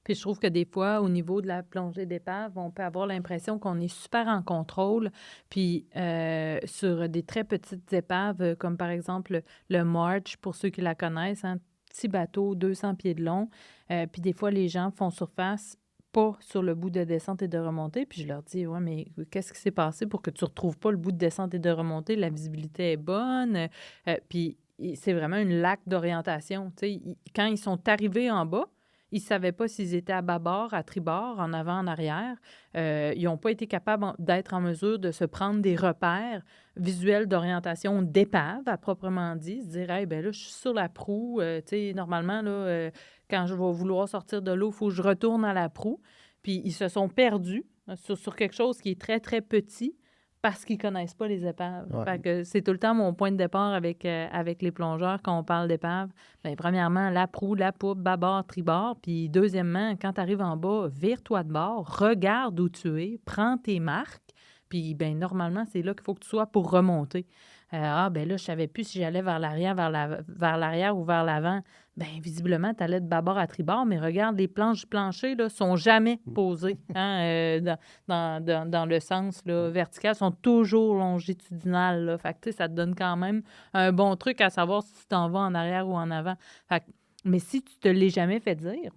Puis je trouve que des fois, au niveau de la plongée d'épave, on peut avoir l'impression qu'on est super en contrôle. Puis sur des très petites épaves, comme par exemple le March, pour ceux qui la connaissent, un petit bateau, 200 pieds de long. Puis des fois, les gens font surface pas sur le bout de descente et de remontée. Puis je leur dis, ouais, mais qu'est-ce qui s'est passé pour que tu ne retrouves pas le bout de descente et de remontée? La visibilité est bonne. Puis c'est vraiment une lac d'orientation. Tu sais, quand ils sont arrivés en bas, ils ne savaient pas s'ils étaient à bâbord, à tribord, en avant, en arrière. Ils n'ont pas été capables d'être en mesure de se prendre des repères visuels d'orientation d'épave, à proprement dit. Se dire, hey, ben là, je suis sur la proue. Tu sais, normalement, là, quand je vais vouloir sortir de l'eau, il faut que je retourne à la proue. Puis ils se sont perdus sur quelque chose qui est très, très petit parce qu'ils ne connaissent pas les épaves. Ouais. Fait que c'est tout le temps mon point de départ avec les plongeurs quand on parle d'épave. Bien, premièrement, la proue, la poupe, bâbord, tribord. Puis deuxièmement, quand tu arrives en bas, vire-toi de bord, regarde où tu es, prends tes marques. Puis ben normalement, c'est là qu'il faut que tu sois pour remonter. Ben là, je savais plus si j'allais vers l'arrière, vers l'arrière ou vers l'avant. Bien, visiblement, tu allais de bâbord à tribord, mais regarde, les planches du plancher ne sont jamais posées dans le sens là, vertical, sont toujours longitudinales. Là. Fait que, tu sais, ça te donne quand même un bon truc à savoir si tu t'en vas en arrière ou en avant. Fait que, mais si tu te l'es jamais fait dire,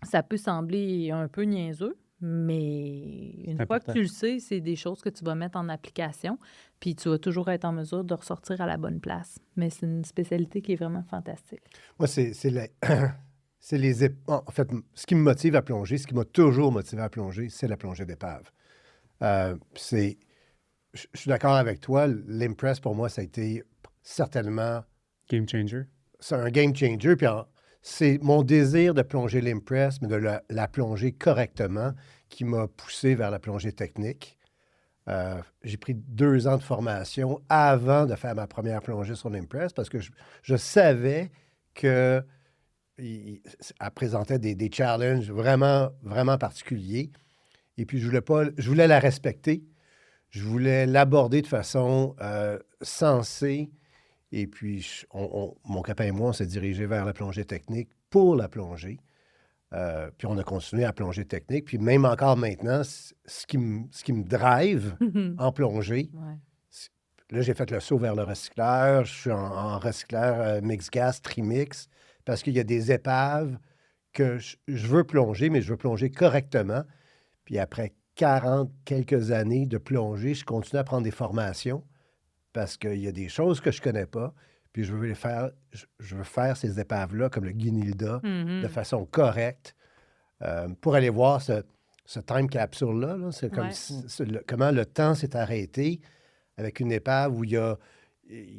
ça peut sembler un peu niaiseux, mais une fois que important. tu le sais, c'est des choses que tu vas mettre en application, puis tu vas toujours être en mesure de ressortir à la bonne place. Mais c'est une spécialité qui est vraiment fantastique. Moi, c'est en fait, ce qui me motive à plonger, ce qui m'a toujours motivé à plonger, c'est la plongée d'épave. Je suis d'accord avec toi. L'Impress, pour moi, ça a été certainement Game changer. c'est un game changer. Puis c'est mon désir de plonger l'Impress, mais de la plonger correctement, qui m'a poussé vers la plongée technique. J'ai pris 2 ans de formation avant de faire ma première plongée sur l'Impress parce que je savais qu'elle présentait des challenges vraiment, vraiment particuliers. Et puis, je voulais la respecter. Je voulais l'aborder de façon sensée. Et puis, mon copain et moi, on s'est dirigé vers la plongée technique pour la plongée. Puis on a continué à plonger technique. Puis même encore maintenant, ce qui me drive en plongée, Ouais. là, j'ai fait le saut vers le recycleur. Je suis en recycleur mix gas, trimix, parce qu'il y a des épaves que je veux plonger, mais je veux plonger correctement. Puis après 40 quelques années de plongée, je continue à prendre des formations parce qu'il y a des choses que je ne connais pas. Puis je veux faire ces épaves-là, comme le Guinilda, Mhm. de façon correcte pour aller voir ce time capsule-là, là, c'est comme Ouais. comment le temps s'est arrêté avec une épave où il y a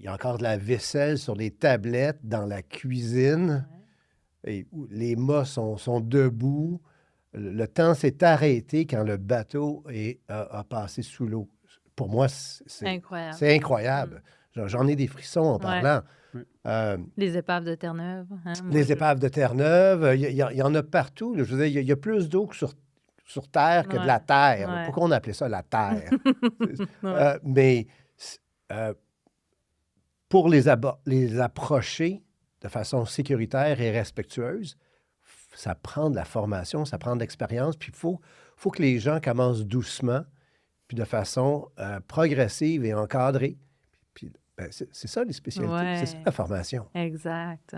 encore de la vaisselle sur les tablettes dans la cuisine et où les mâts sont debout. Le temps s'est arrêté quand le bateau a passé sous l'eau. Pour moi, Incroyable. c'est incroyable. J'en ai des frissons en Ouais. parlant. Oui. Les épaves de Terre-Neuve. Hein, moi, Les épaves de Terre-Neuve, il y en a partout. Là. Je veux dire, il y a plus d'eau que sur Terre que de la Ouais. Terre. Ouais. Pourquoi on appelait ça la Terre? Ouais. Mais pour les approcher de façon sécuritaire et respectueuse, ça prend de la formation, ça prend de l'expérience, puis il faut que les gens commencent doucement, puis de façon progressive et encadrée. Puis, ben, c'est ça les spécialités, c'est ça la formation. Exact.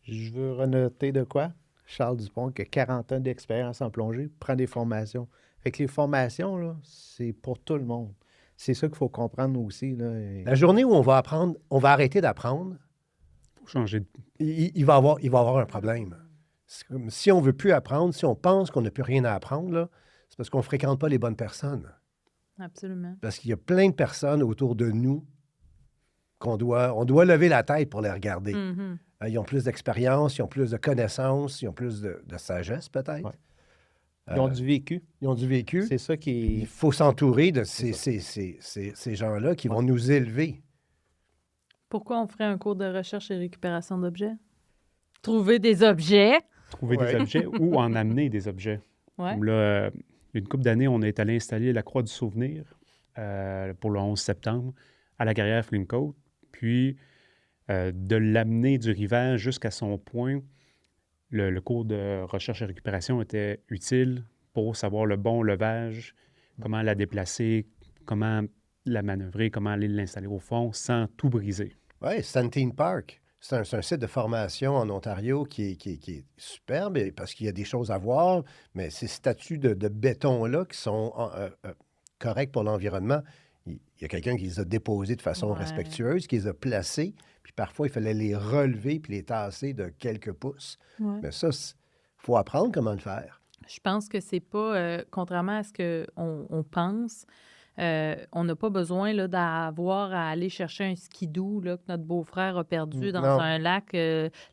Je veux renoter de quoi? Charles Dupont, qui a 40 ans d'expérience en plongée, prend des formations. Fait que les formations, là, c'est pour tout le monde. C'est ça qu'il faut comprendre aussi. Là. La journée où on va apprendre, on va arrêter d'apprendre, Faut changer de... il va avoir un problème. C'est comme si on ne veut plus apprendre, si on pense qu'on n'a plus rien à apprendre, là, c'est parce qu'on ne fréquente pas les bonnes personnes. Absolument. Parce qu'il y a plein de personnes autour de nous on doit lever la tête pour les regarder. Mhm. Ils ont plus d'expérience, ils ont plus de connaissances, ils ont plus de sagesse peut-être. Ouais. Ils ont du vécu. Ils ont du vécu. C'est ça qui Il est... faut s'entourer de C'est ces gens-là qui vont nous élever. Pourquoi on ferait un cours de recherche et récupération d'objets? Trouver des objets. trouver des objets ou en amener des objets. Ouais. Comme là, une couple d'années, on est allé installer la Croix du Souvenir pour le 11 septembre à la carrière Flincoat. Puis, de l'amener du rivage jusqu'à son point, le cours de recherche et récupération était utile pour savoir le bon levage, comment la déplacer, comment la manœuvrer, comment aller l'installer au fond sans tout briser. Oui, Santine Park. C'est un site de formation en Ontario qui est superbe parce qu'il y a des choses à voir, mais ces statues de béton-là qui sont corrects pour l'environnement, il y a quelqu'un qui les a déposés de façon respectueuse, qui les a placés, puis parfois il fallait les relever puis les tasser de quelques pouces. Ouais. Mais ça, il faut apprendre comment le faire. Je pense que c'est pas, contrairement à ce qu'on pense, on n'a pas besoin là, d'avoir à aller chercher un skidoo là, que notre beau-frère a perdu dans Non. un lac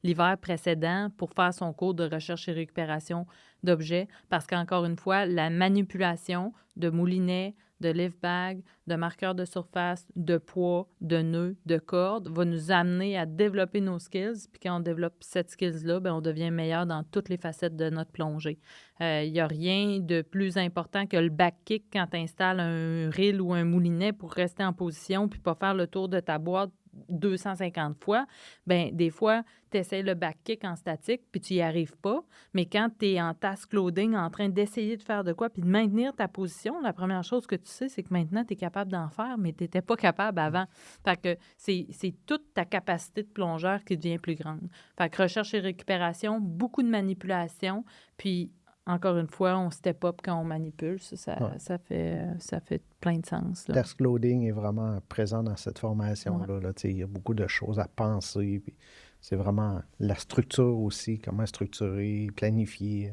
l'hiver précédent pour faire son cours de recherche et récupération d'objets. Parce qu'encore une fois, la manipulation de moulinets, de lift bag, de marqueurs de surface, de poids, de nœuds, de cordes va nous amener à développer nos skills. Puis quand on développe cette skills-là, bien, on devient meilleur dans toutes les facettes de notre plongée. Il n'y a rien de plus important que le back kick quand tu installes un reel ou un moulinet pour rester en position puis pas faire le tour de ta boîte 250 fois. Bien, des fois, tu essaies le back kick en statique puis tu n'y arrives pas. Mais quand tu es en task loading, en train d'essayer de faire de quoi puis de maintenir ta position, la première chose que tu sais, c'est que maintenant, tu es capable d'en faire, mais tu n'étais pas capable avant. Fait que c'est toute ta capacité de plongeur qui devient plus grande. Fait que recherche et récupération, beaucoup de manipulation, puis encore une fois, on step up quand on manipule. Ça fait plein de sens. Là. Task loading est vraiment présent dans cette formation-là. Là. Il y a beaucoup de choses à penser. Puis c'est vraiment la structure aussi, comment structurer, planifier.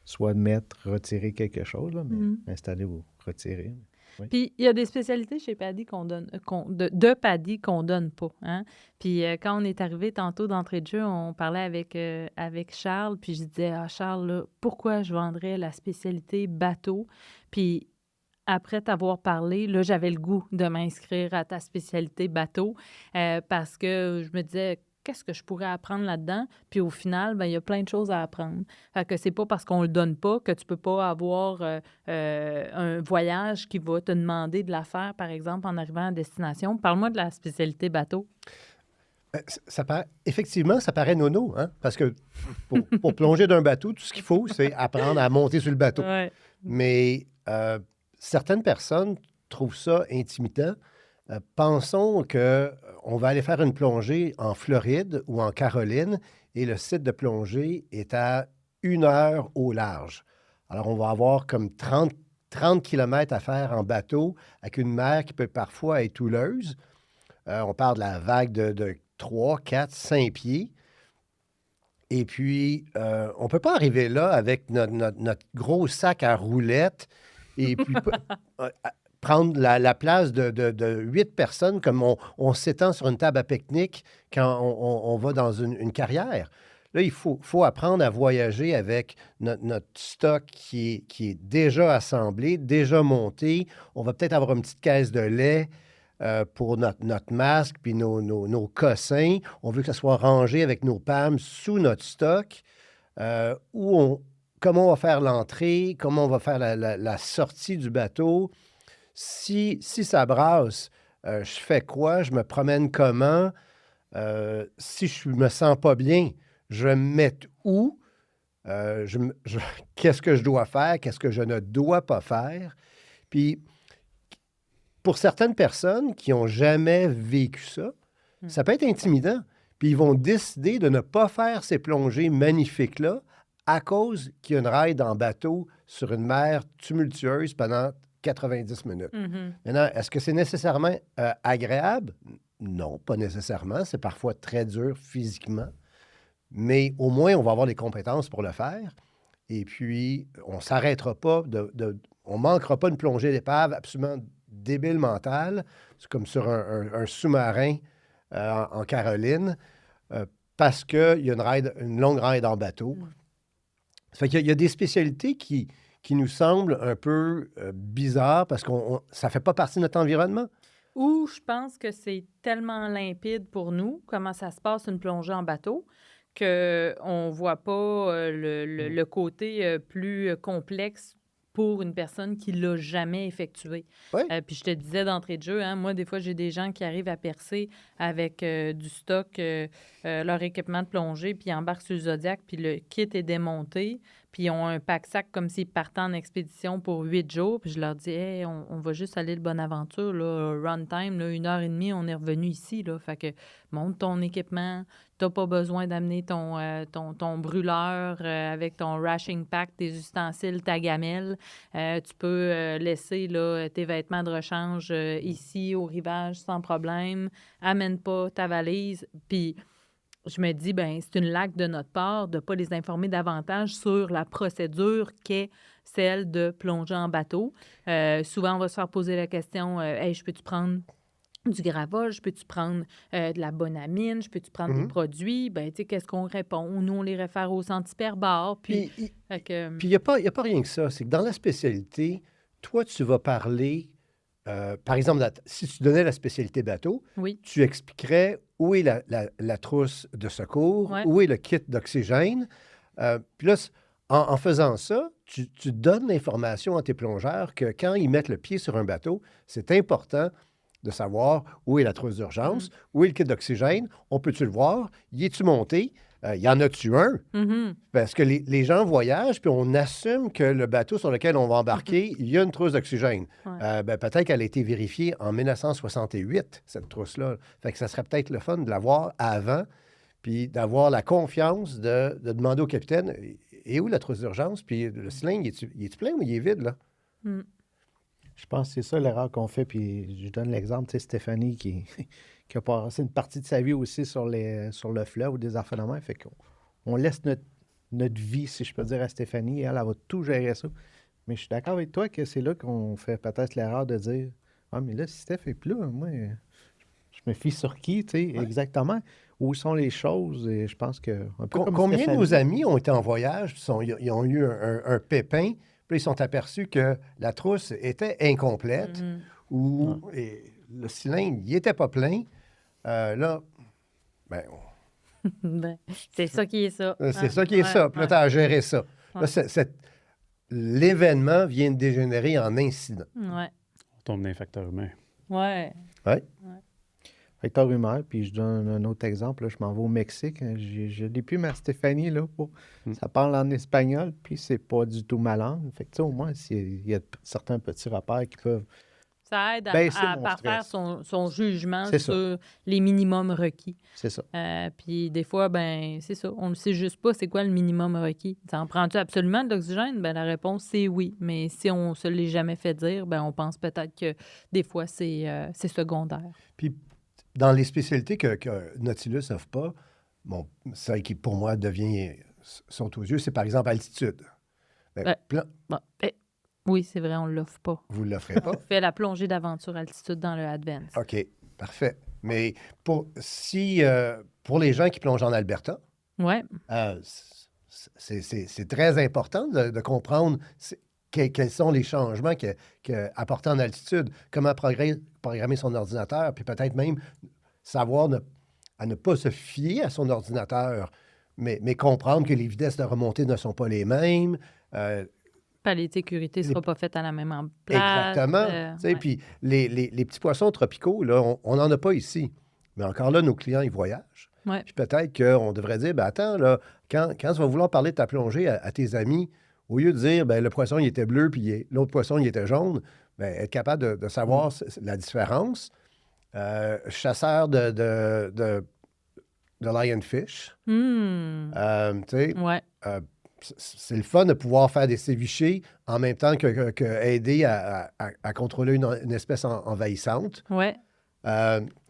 Soit de mettre, retirer quelque chose, là, mais installer ou retirer. Oui. Puis, il y a des spécialités chez Paddy de Paddy qu'on donne pas. Hein? Puis, quand on est arrivé tantôt d'entrée de jeu, on parlait avec Charles, puis je disais, Charles, là, pourquoi je vendrais la spécialité bateau? Puis, après t'avoir parlé, là, j'avais le goût de m'inscrire à ta spécialité bateau parce que je me disais, qu'est-ce que je pourrais apprendre là-dedans? Puis au final, bien, il y a plein de choses à apprendre. Fait que c'est pas parce qu'on le donne pas que tu peux pas avoir un voyage qui va te demander de la faire, par exemple, en arrivant à destination. Parle-moi de la spécialité bateau. Effectivement, ça paraît nono, hein? Parce que pour plonger d'un bateau, tout ce qu'il faut, c'est apprendre à monter sur le bateau. Ouais. Mais certaines personnes trouvent ça intimidant. Pensons qu'on va aller faire une plongée en Floride ou en Caroline et le site de plongée est à 1 heure au large. Alors, on va avoir comme 30 km à faire en bateau avec une mer qui peut parfois être houleuse. On parle de la vague de 3, 4, 5 pieds. Et puis, on ne peut pas arriver là avec notre gros sac à roulettes et puis prendre la place de 8 personnes comme on s'étend sur une table à pique-nique quand on va dans une carrière. Là, il faut apprendre à voyager avec notre stock qui est déjà assemblé, déjà monté. On va peut-être avoir une petite caisse de lait pour notre masque puis nos cossins. On veut que ça soit rangé avec nos palmes sous notre stock. Comment on va faire l'entrée, comment on va faire la sortie du bateau. Si ça brasse, je fais quoi? Je me promène comment? Si je me sens pas bien, je vais me mettre où? Qu'est-ce que je dois faire? Qu'est-ce que je ne dois pas faire? Puis, pour certaines personnes qui n'ont jamais vécu ça, ça peut être intimidant. Puis, ils vont décider de ne pas faire ces plongées magnifiques-là à cause qu'il y a une ride en bateau sur une mer tumultueuse pendant 90 minutes. Maintenant, est-ce que c'est nécessairement agréable? Non, pas nécessairement. C'est parfois très dur physiquement. Mais au moins, on va avoir les compétences pour le faire. Et puis, on ne s'arrêtera pas, on ne manquera pas une plongée d'épave absolument débile mentale. C'est comme sur un sous-marin en Caroline, parce qu'il y a une longue ride en bateau. Ça fait qu'il y a des spécialités qui nous semblent un peu bizarres parce que ça ne fait pas partie de notre environnement. Ou je pense que c'est tellement limpide pour nous, comment ça se passe une plongée en bateau, qu'on ne voit pas le côté plus complexe pour une personne qui ne l'a jamais effectué. Oui. Puis je te disais d'entrée de jeu, hein, moi, des fois, j'ai des gens qui arrivent à percer avec du stock, leur équipement de plongée, puis ils embarquent sur le Zodiac, puis le kit est démonté, puis ils ont un pack-sac comme s'ils partaient en expédition pour 8 jours. Puis je leur dis, hey, on va juste aller de Bonaventure, là, run time, là, 1h30, on est revenu ici. Là. Fait que monte ton équipement. Tu n'as pas besoin d'amener ton brûleur avec ton rashing pack, tes ustensiles, ta gamelle. Tu peux laisser là, tes vêtements de rechange ici au rivage sans problème. Amène pas ta valise. Puis je me dis, ben c'est une laque de notre part de ne pas les informer davantage sur la procédure qu'est celle de plonger en bateau. Souvent, on va se faire poser la question, hey, je peux-tu prendre du Gravol, je peux-tu prendre de la bonamine, je peux-tu prendre des produits? Ben, tu sais, qu'est-ce qu'on répond? Nous, on les réfère aux antiperbars. Puis il n'y a pas rien que ça. C'est que dans la spécialité, toi, tu vas parler, par exemple, si tu donnais la spécialité bateau, oui. Tu expliquerais où est la trousse de secours, Ouais. où est le kit d'oxygène. Puis là, en faisant ça, tu donnes l'information à tes plongeurs que quand ils mettent le pied sur un bateau, c'est important de savoir où est la trousse d'urgence, où est le kit d'oxygène, on peut-tu le voir, y es-tu monté, y en a-tu un? Parce que les gens voyagent, puis on assume que le bateau sur lequel on va embarquer, il y a une trousse d'oxygène. Ouais. Peut-être qu'elle a été vérifiée en 1968, cette trousse-là. Fait que ça serait peut-être le fun de l'avoir avant, puis d'avoir la confiance de demander au capitaine, et où la trousse d'urgence? Puis le cylindre, il est-tu plein ou il est vide, là? Je pense que c'est ça l'erreur qu'on fait. Puis je donne l'exemple, tu sais, Stéphanie qui a passé une partie de sa vie aussi sur le fleuve ou des orphelements. Fait qu'on laisse notre vie, si je peux dire, à Stéphanie. Elle va tout gérer ça. Mais je suis d'accord avec toi que c'est là qu'on fait peut-être l'erreur de dire ah, mais là, si Steph est plus là, moi, je me fie sur qui, tu sais, exactement. Où sont les choses? Et je pense que. Un peu comme Combien de Stéphanie. nos amis ont été en voyage, ils ont eu un pépin, puis ils sont aperçus que la trousse était incomplète ou le cylindre, il n'était pas plein. Là, Ben, c'est ça qui est ça. c'est ça qui est ça. Puis là, tu as à gérer ça. Là, l'événement vient de dégénérer en incident. Ouais. On tombe dans les facteurs humains. Ouais. Facteur humain, puis je donne un autre exemple. Là, je m'en vais au Mexique. Je n'ai plus ma Stéphanie, là. Ça parle en espagnol, puis c'est pas du tout ma langue. Fait que, tu sais, au moins, il y a certains petits repères qui peuvent Ça aide baisser à mon parfaire stress. son jugement C'est sur les minimums requis. C'est ça. Puis des fois, ben c'est ça. On ne sait juste pas c'est quoi le minimum requis. En prends-tu absolument de l'oxygène? Ben la réponse, c'est oui. Mais si on ne se l'est jamais fait dire, ben on pense peut-être que des fois, c'est secondaire. Puis, dans les spécialités que Nautilus n'offre pas, celle qui, pour moi, saute aux yeux, c'est par exemple altitude. Ben, Bon, oui, c'est vrai, on ne l'offre pas. Vous ne l'offrez pas? On fait la plongée d'aventure altitude dans le Advance. OK, parfait. Mais pour les gens qui plongent en Alberta, Ouais. c'est très important de comprendre quels sont les changements apportés en altitude, comment programmer son ordinateur, puis peut-être même savoir à ne pas se fier à son ordinateur, mais comprendre que les vitesses de remontée ne sont pas les mêmes. Les sécurités ne seront pas faites à la même place. Exactement. Puis les petits poissons tropicaux, là, on n'en a pas ici. Mais encore là, nos clients, ils voyagent. Ouais. Puis peut-être qu'on devrait dire, attends, là, quand tu vas vouloir parler de ta plongée à tes amis, au lieu de dire, le poisson, il était bleu, puis l'autre poisson, il était jaune, être capable de savoir la différence. Chasseur de lionfish. C'est le fun de pouvoir faire des cévichés en même temps que aider à contrôler une espèce envahissante. Ouais.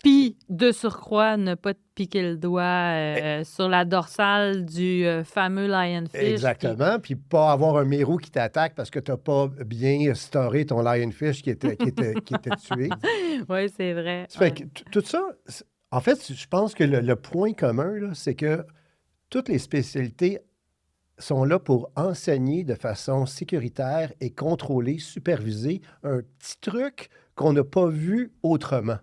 Puis, de surcroît, ne pas te piquer le doigt sur la dorsale du fameux lionfish. Exactement. Puis pas avoir un mérou qui t'attaque parce que tu n'as pas bien storé ton lionfish qui était tué. Oui, c'est vrai. Ça fait que tout ça, en fait, je pense que le point commun, là, c'est que toutes les spécialités sont là pour enseigner de façon sécuritaire et contrôlée, supervisée, un petit truc qu'on n'a pas vu autrement.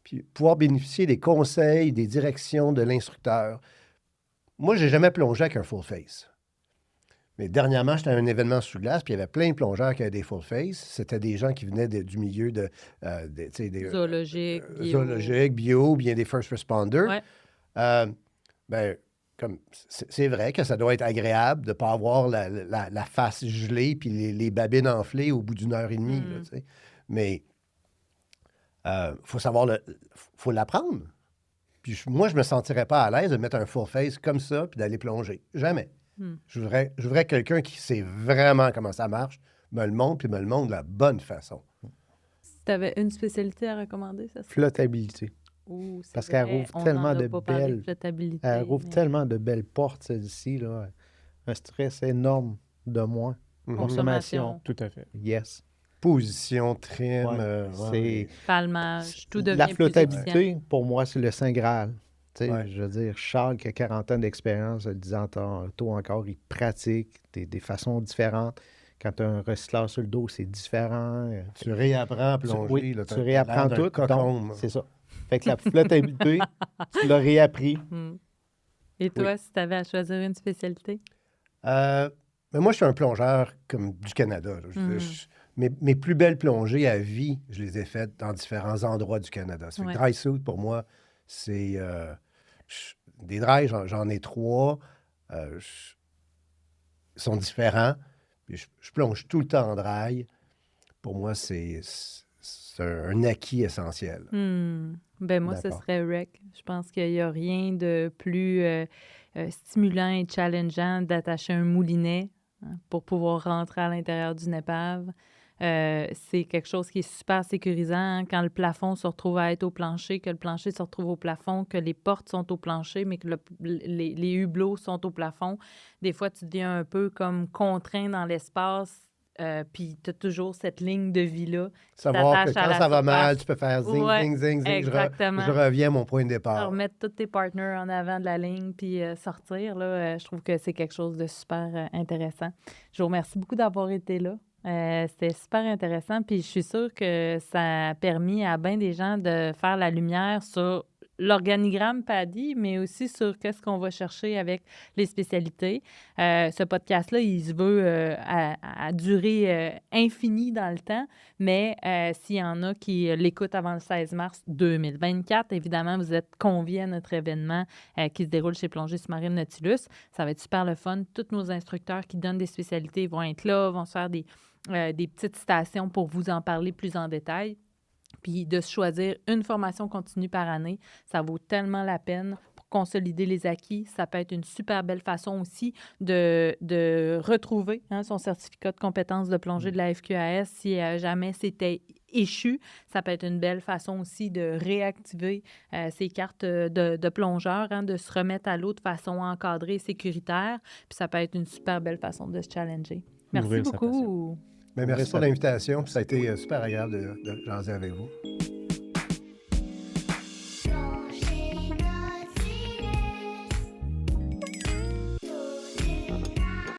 Puis pouvoir bénéficier des conseils, des directions de l'instructeur. Moi, je n'ai jamais plongé avec un full face. Mais dernièrement, j'étais à un événement sous glace, puis il y avait plein de plongeurs qui avaient des full face. C'était des gens qui venaient du milieu des zoologique, bio, bien des first responders. Ouais. C'est vrai que ça doit être agréable de ne pas avoir la face gelée puis les babines enflées au bout d'une heure et demie. Là, mais faut savoir, faut l'apprendre. Puis moi, je ne me sentirais pas à l'aise de mettre un full face comme ça puis d'aller plonger. Jamais. Je voudrais quelqu'un qui sait vraiment comment ça marche, me le montre puis me le montre de la bonne façon. Si tu avais une spécialité à recommander, ça serait... Flottabilité. Parce qu'elle rouvre tellement tellement de belles portes, celle-ci. Là. Un stress énorme de moins. Consommation. Tout à fait. Yes. Position, trim. Palmage, tout devient La flottabilité, plus efficient. pour moi, c'est le Saint Graal. Je veux dire, Charles, qui a 40 ans d'expérience, le disant tôt encore, il pratique des façons différentes. Quand tu as un recycleur sur le dos, c'est différent. Tu réapprends à plonger. Tu réapprends tout. C'est ça. Fait que la flottabilité, tu l'as réappris. Et toi, si tu avais à choisir une spécialité? Mais moi, je suis un plongeur comme du Canada. Mes plus belles plongées à vie, je les ai faites dans différents endroits du Canada. Ça fait que dry suit, pour moi, c'est... des dry, j'en ai 3. Ils sont différents. Puis je plonge tout le temps en dry. Pour moi, c'est un acquis essentiel. Moi, ce serait rec. Je pense qu'il n'y a rien de plus stimulant et challengeant d'attacher un moulinet pour pouvoir rentrer à l'intérieur d'une épave. C'est quelque chose qui est super sécurisant quand le plafond se retrouve à être au plancher, que le plancher se retrouve au plafond, que les portes sont au plancher, mais que les hublots sont au plafond. Des fois, tu deviens un peu comme contraint dans l'espace. Puis tu as toujours cette ligne de vie-là. Savoir que quand ça va mal, tu peux faire zing, zing, zing, zing. Je reviens à mon point de départ. Remettre tous tes partners en avant de la ligne puis sortir, là, je trouve que c'est quelque chose de super intéressant. Je vous remercie beaucoup d'avoir été là. C'était super intéressant. Puis je suis sûre que ça a permis à bien des gens de faire la lumière sur l'organigramme PADI, mais aussi sur qu'est-ce qu'on va chercher avec les spécialités. Ce podcast-là, il se veut à durée infinie dans le temps, mais s'il y en a qui l'écoutent avant le 16 mars 2024, évidemment, vous êtes conviés à notre événement qui se déroule chez Plongée Sous-Marine Nautilus. Ça va être super le fun. Tous nos instructeurs qui donnent des spécialités vont être là, vont se faire des petites stations pour vous en parler plus en détail. Puis de se choisir une formation continue par année, ça vaut tellement la peine pour consolider les acquis. Ça peut être une super belle façon aussi de retrouver son certificat de compétence de plongée de la FQAS si jamais c'était échues, ça peut être une belle façon aussi de réactiver ces cartes de plongeur, hein, de se remettre à l'eau de façon encadrée et sécuritaire. Puis ça peut être une super belle façon de se challenger. Merci Nourrir sa beaucoup. Mais merci pour l'invitation. Puis ça a été super agréable de jaser avec vous.